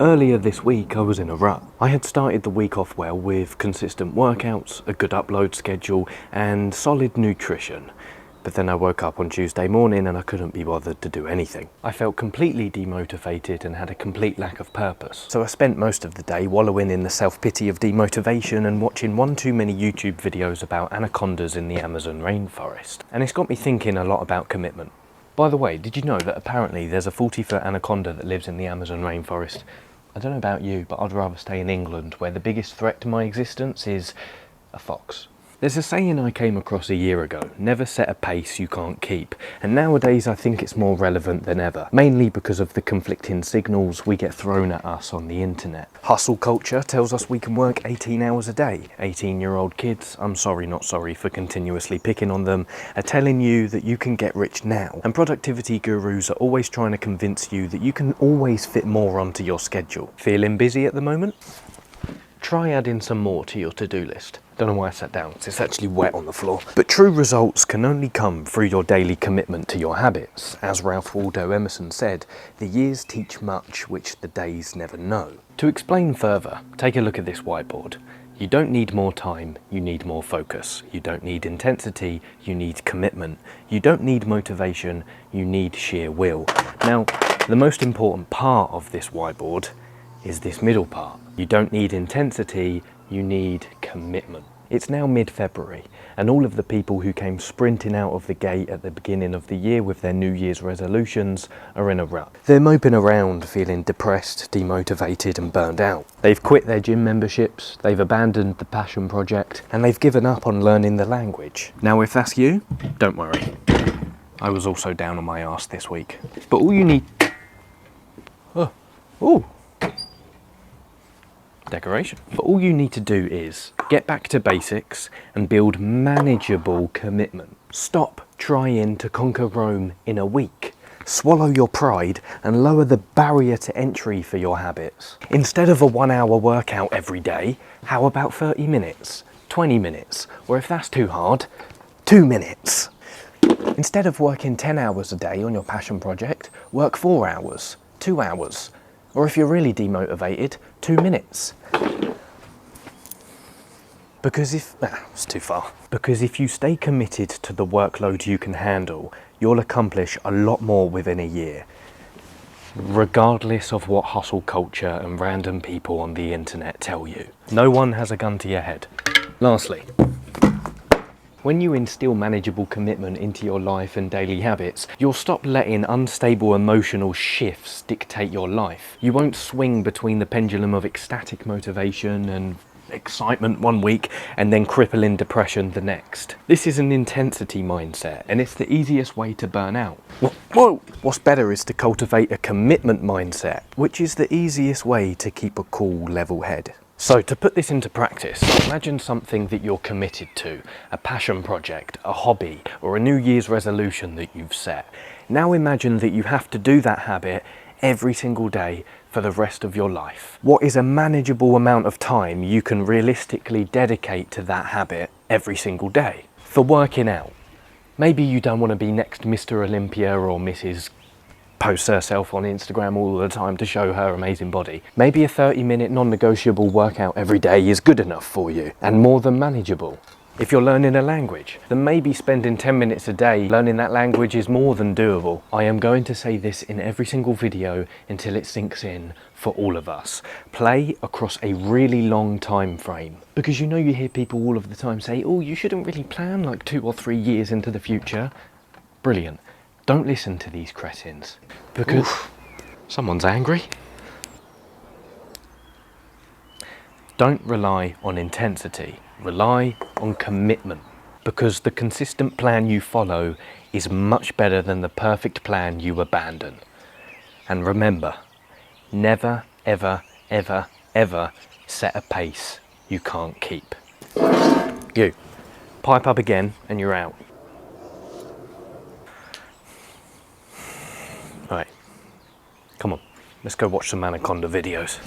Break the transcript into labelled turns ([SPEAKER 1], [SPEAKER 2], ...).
[SPEAKER 1] Earlier this week I was in a rut. I had started the week off well with consistent workouts, a good upload schedule and solid nutrition. But then I woke up on Tuesday morning and I couldn't be bothered to do anything. I felt completely demotivated and had a complete lack of purpose. So I spent most of the day wallowing in the self-pity of demotivation and watching one too many YouTube videos about anacondas in the Amazon rainforest. And it's got me thinking a lot about commitment. By the way, did you know that apparently there's a 40-foot anaconda that lives in the Amazon rainforest? I don't know about you, but I'd rather stay in England, where the biggest threat to my existence is a fox. There's a saying I came across a year ago, never set a pace you can't keep, and nowadays I think it's more relevant than ever, mainly because of the conflicting signals we get thrown at us on the internet. Hustle culture tells us we can work 18 hours a day. 18-year-old kids, I'm sorry not sorry for continuously picking on them, are telling you that you can get rich now, and productivity gurus are always trying to convince you that you can always fit more onto your schedule. Feeling busy at the moment? Try adding some more to your to-do list. Don't know why I sat down, it's actually wet on the floor. But true results can only come through your daily commitment to your habits. As Ralph Waldo Emerson said, the years teach much which the days never know. To explain further, take a look at this whiteboard. You don't need more time, you need more focus. You don't need intensity, you need commitment. You don't need motivation, you need sheer will. Now, the most important part of this whiteboard is this middle part. You don't need intensity, you need commitment. It's now mid-February, and all of the people who came sprinting out of the gate at the beginning of the year with their New Year's resolutions are in a rut. They're moping around feeling depressed, demotivated and burned out. They've quit their gym memberships, they've abandoned the passion project, and they've given up on learning the language. Now if that's you, don't worry. I was also down on my arse this week. But all you need... decoration. But all you need to do is get back to basics and build manageable commitment. Stop trying to conquer Rome in a week. Swallow your pride and lower the barrier to entry for your habits. Instead of a 1-hour workout every day, how about 30 minutes, 20 minutes, or if that's too hard, 2 minutes. Instead of working 10 hours a day on your passion project, work 4 hours, 2 hours, or if you're really demotivated, 2 minutes. Because it's too far. Because if you stay committed to the workload you can handle, you'll accomplish a lot more within a year, regardless of what hustle culture and random people on the internet tell you. No one has a gun to your head. Lastly, when you instill manageable commitment into your life and daily habits, you'll stop letting unstable emotional shifts dictate your life. You won't swing between the pendulum of ecstatic motivation and excitement one week and then crippling depression the next. This is an intensity mindset, and it's the easiest way to burn out. Whoa! What's better is to cultivate a commitment mindset, which is the easiest way to keep a cool, level head. So to put this into practice, imagine something that you're committed to, a passion project, a hobby, or a New Year's resolution that you've set. Now imagine that you have to do that habit every single day for the rest of your life. What is a manageable amount of time you can realistically dedicate to that habit every single day? For working out, maybe you don't want to be next Mr. Olympia or Mrs. posts herself on Instagram all the time to show her amazing body. Maybe a 30-minute non-negotiable workout every day is good enough for you and more than manageable. If you're learning a language, then maybe spending 10 minutes a day learning that language is more than doable. I am going to say this in every single video until it sinks in for all of us. Play across a really long time frame. Because you know you hear people all of the time say, oh, you shouldn't really plan like 2 or 3 years into the future. Brilliant. Don't listen to these cretins. Because someone's angry. Don't rely on intensity. Rely on commitment, because the consistent plan you follow is much better than the perfect plan you abandon. And remember, never, ever, ever, ever set a pace you can't keep. You, pipe up again and you're out. All right, come on, let's go watch some anaconda videos.